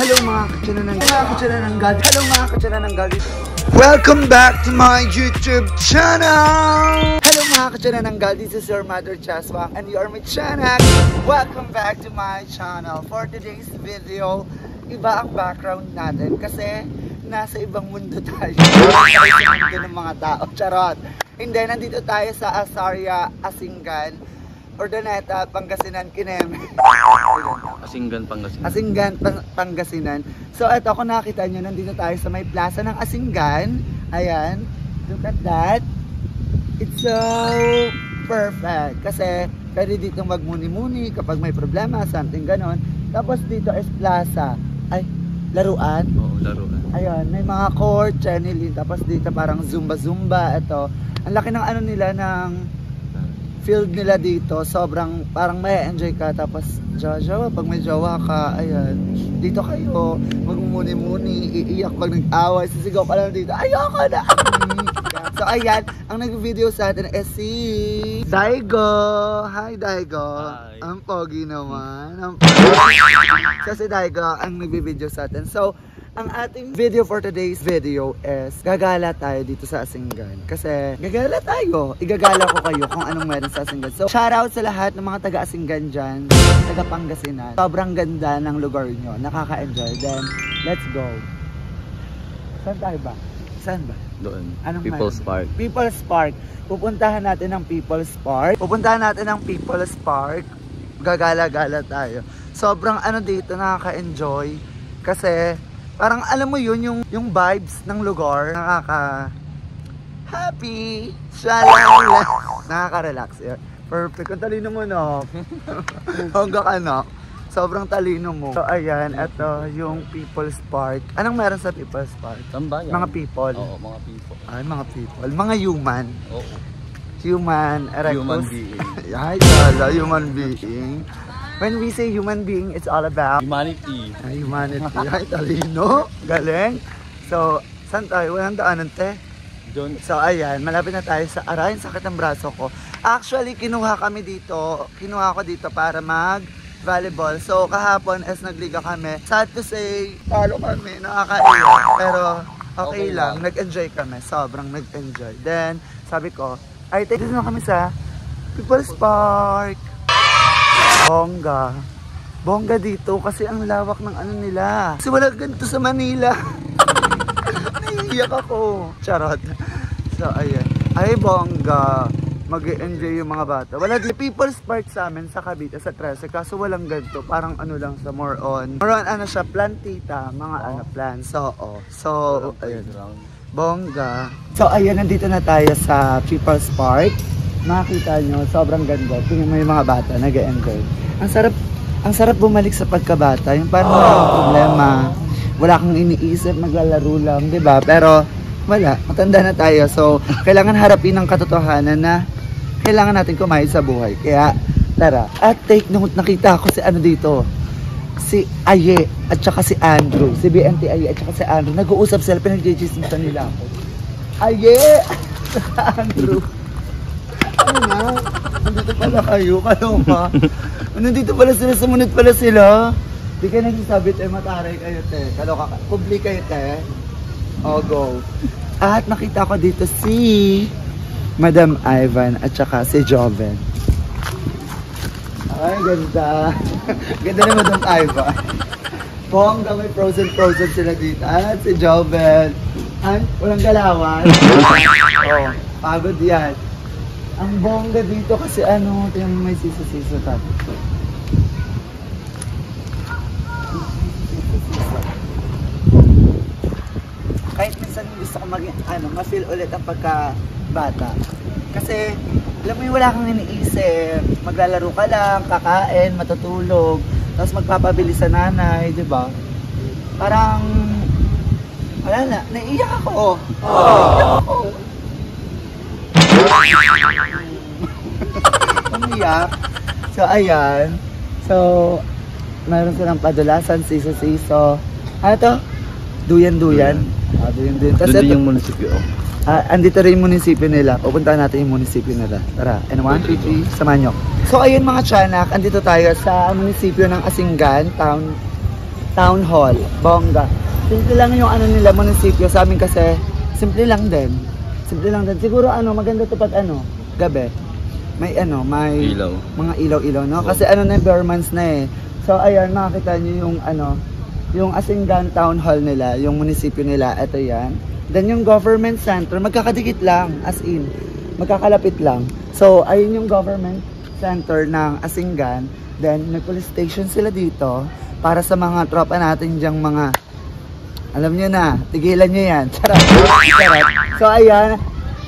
Hello mga kachanananggal. Hello mga kachanananggal. Welcome back to my YouTube channel. Hello mga kachanananggal. This is your mother Chaswang and you are my channel. Welcome back to my channel. For today's video, iba ang background natin kasi nasa ibang mundo tayo. Nasa mundo ng mga tao. Charot. Hindi, nandito tayo sa Azaria, Asingan, Urdaneta, Pangasinan, Kineme. Asingan, Pangasinan. Asingan, Pangasinan. So, eto, kung nakita nyo, nandito tayo sa may plaza ng Asingan. Ayan. Look at that. It's so perfect. Kasi, pwede dito magmuni-muni kapag may problema, something ganon. Tapos, dito is plaza. Ay, laruan. Oo, laruan. Ayan, may mga court, chenilin. Tapos, dito parang zumba-zumba. Ito. Ang laki ng ano nila, ng field nila dito, sobrang parang may enjoy ka, tapos jowa, pag may jowa ka, ayan, dito kayo, magmumuni-muni, iiyak pag nag-away, sisigaw ka lang dito, ayoko na! So ayan, ang nag-video sa atin is si Daigo. Hi Daigo. Hi. Ang pogi naman. So si Daigo ang nag-video sa atin. So, ang ating video for today's video is gagala tayo dito sa Asingan. Kasi gagala tayo. Igagala ko kayo kung anong meron sa Asingan. So shoutout sa lahat ng mga taga-Asingan dyan, taga-Pangasinan. Sobrang ganda ng lugar nyo. Nakaka-enjoy. Then, let's go. Saan tayo ba? Saan ba? Doon. Anong People's meron? Park. People's Park. Pupuntahan natin ng People's Park. Pupuntahan natin ng People's Park. Gagala-gala tayo. Sobrang ano dito, nakaka-enjoy. Kasi parang alam mo yun, yung vibes ng lugar, nakaka-happy, shalala, nakaka-relax. Perfect, ang talino mo no. Hanggang ano, sobrang talino mo. So ayan, ito yung People's Park. Anong meron sa People's Park? Tambayan. Mga people. Oo, mga people. Ay, mga people. Mga human. Oo. Human, erectus. Human being. Ay, tala, human being. When we say human being, it's all about Humanity. ay, humanity. Ay, talino. Galing. So, saan tayo? Walang daanan, te. Doon. So, ayan. Malapit na tayo sa Aray. Sakit ang braso ko. Actually, kinuha kami dito. Kinuha ko dito para mag-volleyball. So, kahapon, as nagliga kami, sad to say, talo kami. Nakakaiyak. Pero, okay lang. Nag-enjoy kami. Sobrang nag-enjoy. Then, sabi ko, ay, dito na kami sa People's Park. Bongga. Bongga dito kasi ang lawak ng ano nila. Kasi wala ganito sa Manila. Naiiyak ako. Charot. So, ayan. Ay, bongga. Mag-e-enjoy yung mga bata. Wala di People's Park sa amin sa Cavite, sa 13. Kaso walang ganito. Parang ano lang sa more on ano siya, plantita. Mga ano, plants. So, ayan. Bongga. So, ayan. Nandito na tayo sa People's Park. Makikita nyo, sobrang ganda. Tingnan mo yung mga bata, nag-e-enjoy. Ang sarap bumalik sa pagkabata. Yung parang walang problema. Wala kang iniisip, maglalaro lang, di ba? Pero wala, matanda na tayo. So, kailangan harapin ang katotohanan na kailangan natin kumain sa buhay. Kaya, tara. At take note, nakita ko si ano dito. Si Aye at saka si Andrew. Si BNT Aye at saka si Andrew. Nag-uusap sila, pinag-jismisan nila ako. Aye! Andrew. Ano na? Nandito pala kayo, kaloma. Nandito pala sila, sumunod pala sila. Di kayo nagsasabi, te, mataray kayo, te. Kaloka ka. Publi kayo, te. O, go. At nakita ko dito si Madam Ivan at saka si Joven. Ay, ganda. Ganda na Madam Ivan. Bongga, may frozen sila dito. At si Joven. Ay, walang galawan. Oh, pagod yan. Ang bongga dito kasi ano, yung may sisa-sisa tayo. Kahit minsan gusto ko maging, ma-feel ulit ang pagkabata. Kasi, alam mo yung wala kang iniisip. Maglalaro ka lang, kakain, matutulog, tapos magpapabili sa nanay, di ba? Parang, wala na, naiiyak ako. Naiiyak ako. Umiyak. So, ayan. So, meron silang padulasan, siso-siso. Ano to? Duyan-duyan. Duyan-duyan. Doon yung munisipyo. Andito rin yung munisipyo nila. Pupuntahan natin yung munisipyo nila. Tara. And 1, 2, 3, samahan nyo. So, ayun mga tiyanak. Andito tayo sa munisipyo ng Asingan, town Town Hall, bongga. Simple lang yung ano nila, munisipyo. Sa amin kasi, simple lang din. Simple lang din. Siguro maganda to pag gabi. May may Ilaw. mga ilaw-ilaw, no? Kasi na, bare months na eh. So, ayan, makakita nyo yung yung Asinggan Town Hall nila, yung munisipyo nila, ito yan. Then yung government center, magkakadikit lang, as in, magkakalapit lang. So, ayun yung government center ng Asinggan. Then, may police station sila dito para sa mga tropa natin dyang mga, alam nyo na, tigilan nyo yan. Charot. Charot. So, ayan.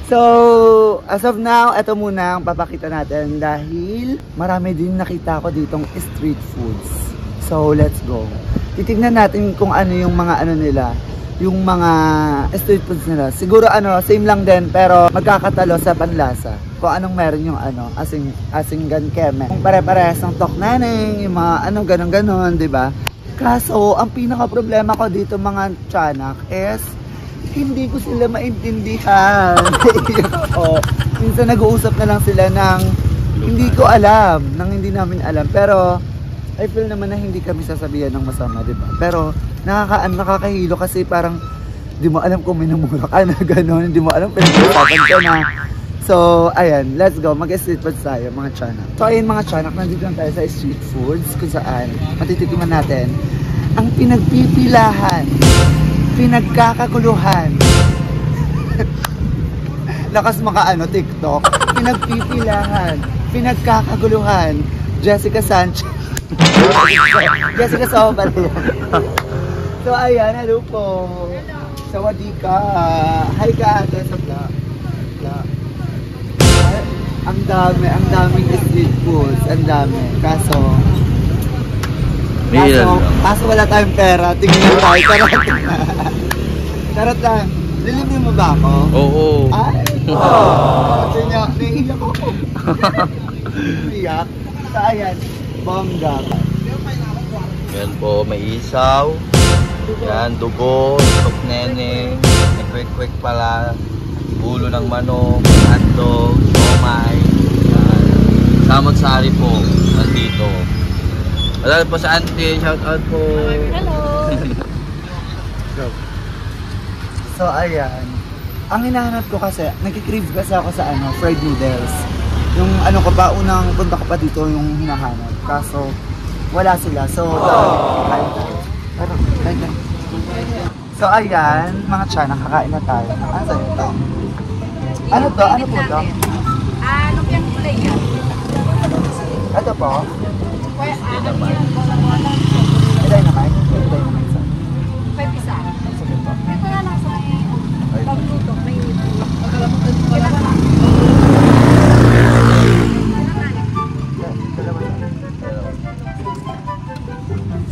So, as of now, ito muna ang papakita natin dahil marami din nakita ko ditong street foods. So, let's go. Titignan natin kung ano yung mga nila, yung mga street foods nila. Siguro same lang din pero magkakatalo sa panlasa. Kung anong meron yung Asinggan Keme. Kung pare-parehas ng toknaneng, yung mga ganon-ganon, di ba? Kaso, ang pinaka problema ko dito mga tiyanak is hindi ko sila maintindihan. Minsan nag-uusap na lang sila ng hindi ko alam, hindi namin alam. Pero I feel naman na hindi kami sasabihan ng masama, di ba? Pero nakakahilo kasi parang di mo alam kung minumura ka na gano'n, hindi mo alam pinag-usapan ka na. So, ayan, let's go. Mag-street foods tayo, mga tiyanak. So, ayun mga tiyanak, nandito lang tayo sa street foods kung saan matitikiman natin ang pinagpipilahan, pinagkakaguluhan. Lakas maka TikTok. Pinagpipilahan, pinagkakaguluhan. Jessica Sanchez. Jessica Sobar. So, ayan, hello po. Sawadika. Hi ka ate sa vlog. Ang daming street foods, ang dami. Kaso wala tayong pera. Tingnan tayo. Charot lang. Lilimin mo ba ako? Oo. Ay! Naiiyak ako. Iyak. So, ayan. Bongga. Yan po, may isaw. Yan, dugo, tokneneng, may kwek-kwek pala, ulo ng manok, hotdog, siomay. Samot-sari po, nandito. Wala po sa auntie, shout out po. Hello! So, ayan. Ang hinahanap ko kasi, nagkikrave kasi ako sa fried noodles. Yung ko pa, unang punta ko pa dito yung hinahanap. Kaso, wala sila. So, so ayan, mga tiyan, nakakain na tayo. Ano sa'yo ito? Ano to? Ano po to? Lumpiang kulay yan. Ito po? Dynamite. Dynamite? Dynamite sa? 5 isa. Sige po. Ito na lang sa may pagluto. May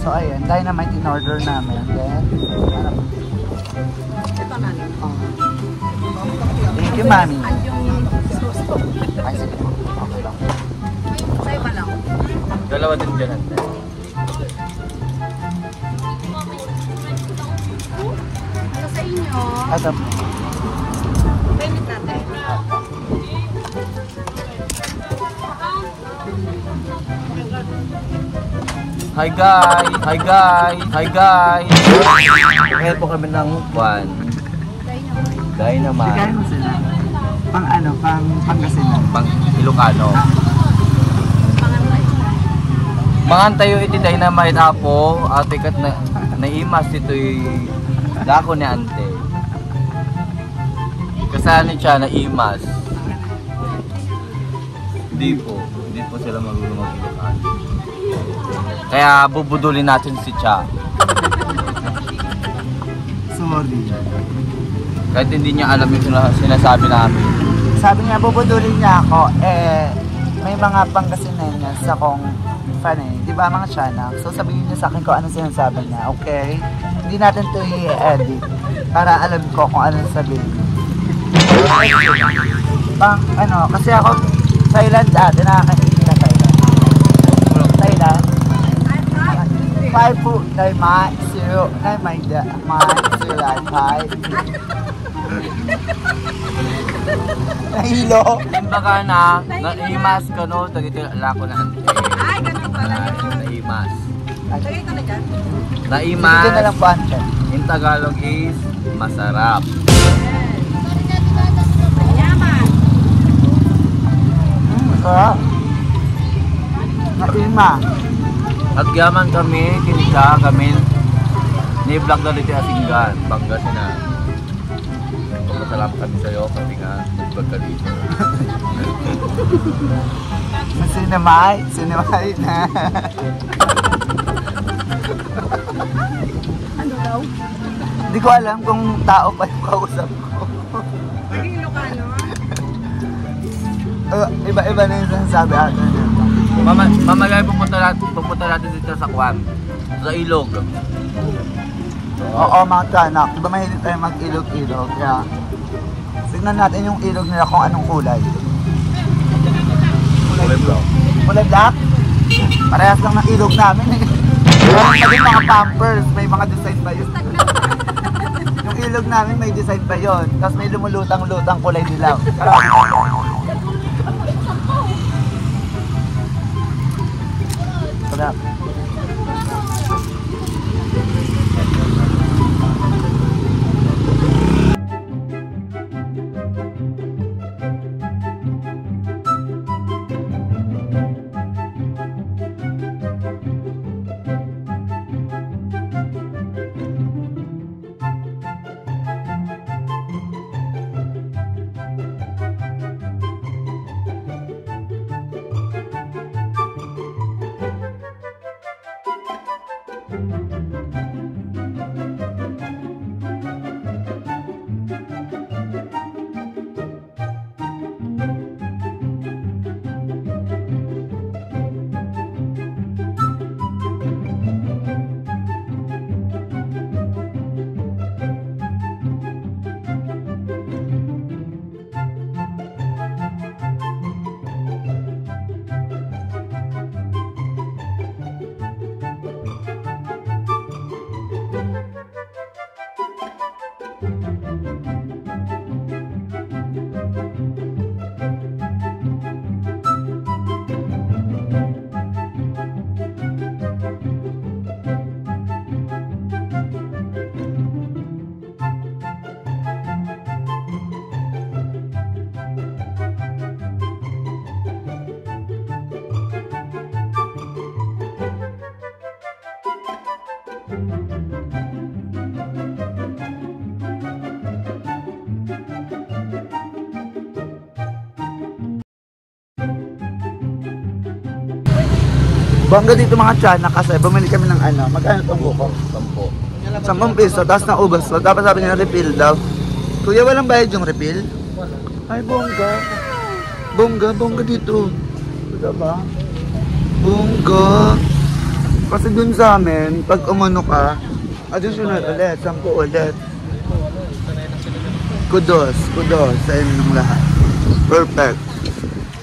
So ayan, dynamite in order namin. Then, ito na lang. Thank you, mami. Yung susto. Ay, sige po. Okay lang. Sa'yo ba lang? Dalawa din dyan. Ano sa inyo? Ito po. Payment natin. Hi guys! Hi guys! Hi guys! Kaya po kami ng Dynamite. Bigay mo sila. Pang Pangasinan. Pang Ilocano. Mangantayo iti Dynamite apo. Ate kat naimas ito'y dako ni ante. Kasali siya naimas. Hindi po sila marunong mag-Ilocano. Kaya bubudulin natin si Cha. Sorry. Kahit hindi niya alam yung sinasabi namin. Sabi niya, bubudulin niya ako, may mga Pangasinenses akong fan Di ba mga tiyanak? So sabihin niyo sa akin kung ano sinasabi niya, okay? Hindi natin ito i-edit para alam ko kung ano sabihin. Kasi ako, Thailand dati, nakakakinig na Thailand. Thailand? 5 po, Nai Mai, 0, Nai Mai, Mai, 0, Thai. Nahilo. Baka naimas ka no, tagitil ala ko na ante. Ay, ganun pala yun. Naimas. Lagay ka na dyan. Naimas. Sige na lang po, ante. In Tagalog is masarap. Mayaman. Masarap. Naima. At yaman kami, kinita kami. Ni-vlog na dito asinggan. Bangga na. Pagkasalamat kami sa'yo kasi nga nag-vlog ka dito. Sinemay na. Ano daw? Hindi ko alam kung tao pa yung kausap ko. Maging Ilocano. Iba-iba na yung sinasabi atin. Mamagay pupunta natin dito sa Kwan. Sa ilog. Oo, mga kanak. Diba mahilig tayo mag-ilog-ilog? Kaya, tignan natin yung ilog nila kung anong kulay. Kulay brown. Kulay black? Parehas lang ng ilog namin eh. Meron pa din mga pampers, may mga design ba yun? Yung ilog namin may design ba yun? Tapos may lumulutang-lutang kulay dilaw. Sarap. Bongga dito mga tiyanak kasi bumili kami ng ano, magkano itong buko? 10. 10 piso, tapos naubos. So, dapat sabi niya refill daw. Kuya, walang bayad yung refill? Ay, bongga. Bongga dito. Ito ba? Bongga. Kasi dun sa amin, pag umano ka, additional ulit, 10 ulit. Kudos sa inyong lahat.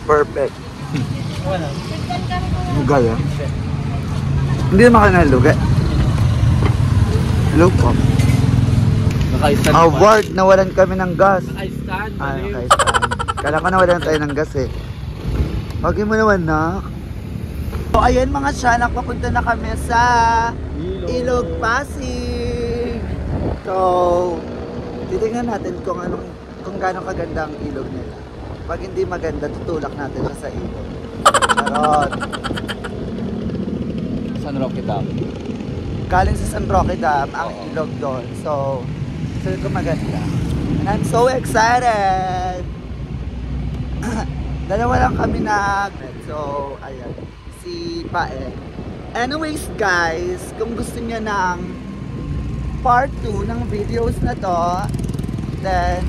Perfect. Gaya. Hindi naman kayo nalugi. Look up. Naka-stand pa. Award, nawalan kami ng gas. Naka-stand. Naka-stand. Kala ko nawalan tayo ng gas eh. Wag mo naman, nak. So, ayan mga tiyanak, papunta na kami sa Ilog Pasig. So, titingnan natin kung gaano kaganda ang ilog nila. Pag hindi maganda, tutulak natin siya sa ilog. Charot. San Roque Dam. Galing sa San Roque Dam ang ilog doon. So ko maganda. And I'm so excited! Dalawa lang kami so, ayan. Si Pae. Anyways guys, kung gusto niyo ng part 2 ng videos na to, then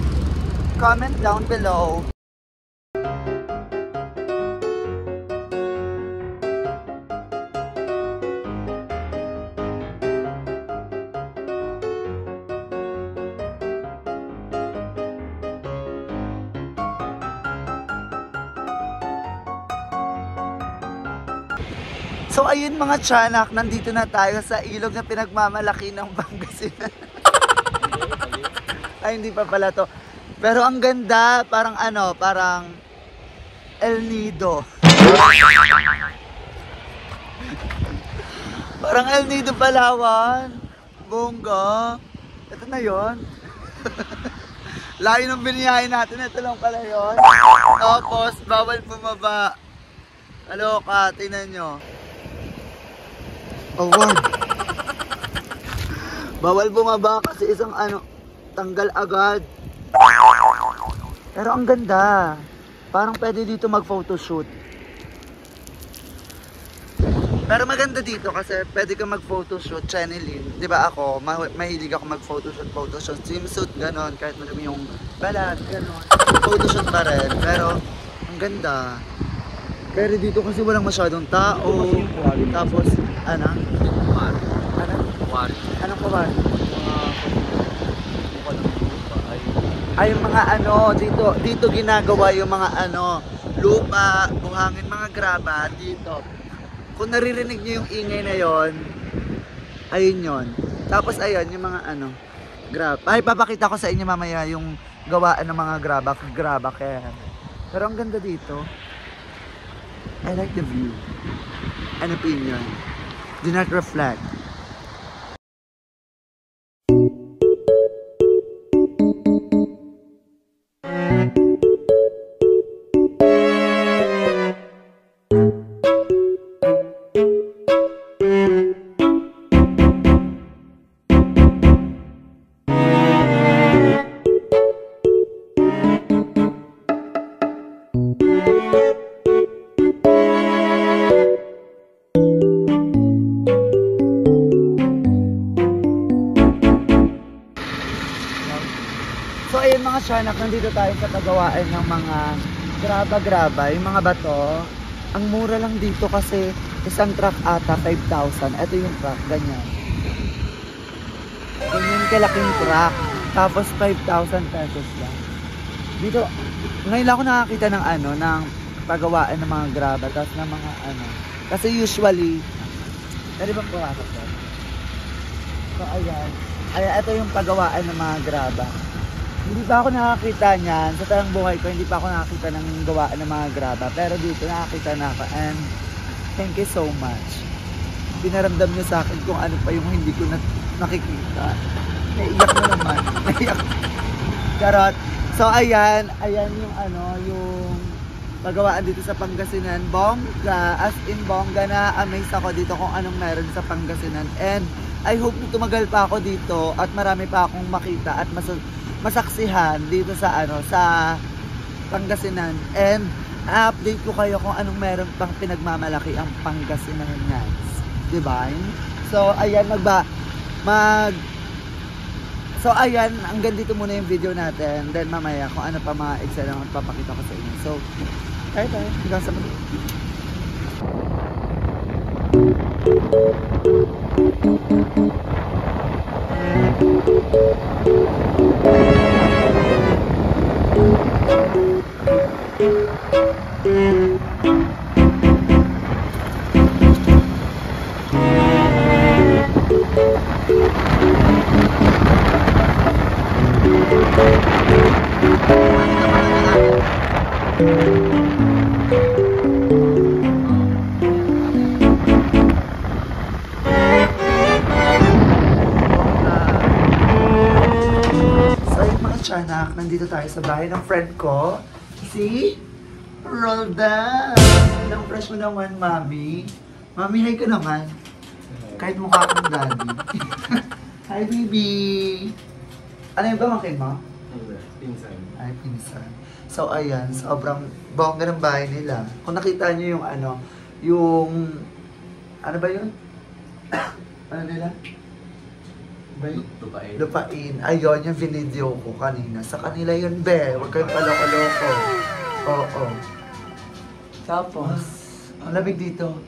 comment down below. So ayun mga tiyanak, nandito na tayo sa ilog na pinagmamalaki ng Pangasinan. Ay hindi pa pala to. Pero ang ganda, parang parang El Nido. Parang El Nido Palawan. Bongga. Ito na yon. Layo ng biniyahin natin. Ito lang pala yun. Tapos, bawal bumaba. Kaloka, tingnan nyo. Award. Bawal bumaba kasi isang tanggal agad. Pero ang ganda. Parang pwede dito mag-photoshoot. Pero maganda dito kasi pwede ka mag-photoshoot, Chenilyn. Di ba ako, mahilig ako mag-photoshoot, swimsuit, ganon. Kahit madami yung balat, ganon. Photoshoot pa rin. Pero ang ganda. Pero dito kasi walang masyadong tao. Tapos, ano? Anong kawari? Ay, yung mga dito ginagawa yung mga lupa, buhangin, mga graba dito. Kung naririnig niyo yung ingay na yon, ayun yon. Tapos ayun, yung mga grab. Ay, papakita ko sa inyo mamaya yung gawaan ng mga graba kaya. Pero ang ganda dito. I like the view. An opinion. Do not reflect. So ayun mga Shanak, nandito tayo sa pagawaan ng mga graba-graba, yung mga bato. Ang mura lang dito kasi isang truck ata 5,000. Ito yung truck, ganyan. Ganyan kalaking truck. Tapos 5,000 pesos lang. Dito, ngayon lang ako nakakita ng ng pagawaan ng mga graba, tapos ng mga Kasi usually, pwede bang pumasok to? So ayan. Ito yung pagawaan ng mga graba. Hindi pa ako nakakita niyan. Sa tarang buhay ko, hindi pa ako nakakita ng gawaan ng mga graba. Pero dito, nakakita na ako. And thank you so much. Pinaramdam niyo sa akin kung ano pa yung hindi ko nakikita. Naiiyak na naman. Naiiyak. Charot. So, ayan. Ayan yung yung pagawaan dito sa Pangasinan. Bongga. As in, bongga na. Amazed ako dito kung anong meron sa Pangasinan. And I hope na tumagal pa ako dito at marami pa akong makita at masaksihan dito sa sa Pangasinan. And update ko kayo kung anong meron pang pinagmamalaki ang Pangasinan, guys. Diba? So ayan, So ayan, hanggang dito muna yung video natin. Then mamaya kung ano pa mga eksena ang papakita ko sa inyo. So tayo hanggang sa muli. Anak, nandito tayo sa bahay ng friend ko, si Roldan. Ilang fresh mo naman, Mami. Mami, hi ka naman. Kahit mukha kong daddy. Hi, baby. Ano yung pamangkin mo? Pinsan. Ay, pinsan. So, ayan, sobrang bongga ng bahay nila. Kung nakita nyo yung yung, ano ba yun? Ano nila? Lupain. Lupain. Ayun, yung video ko kanina. Sa kanila yun, be. Huwag kayong paloko-loko. Oo. Tapos, ang lamig dito.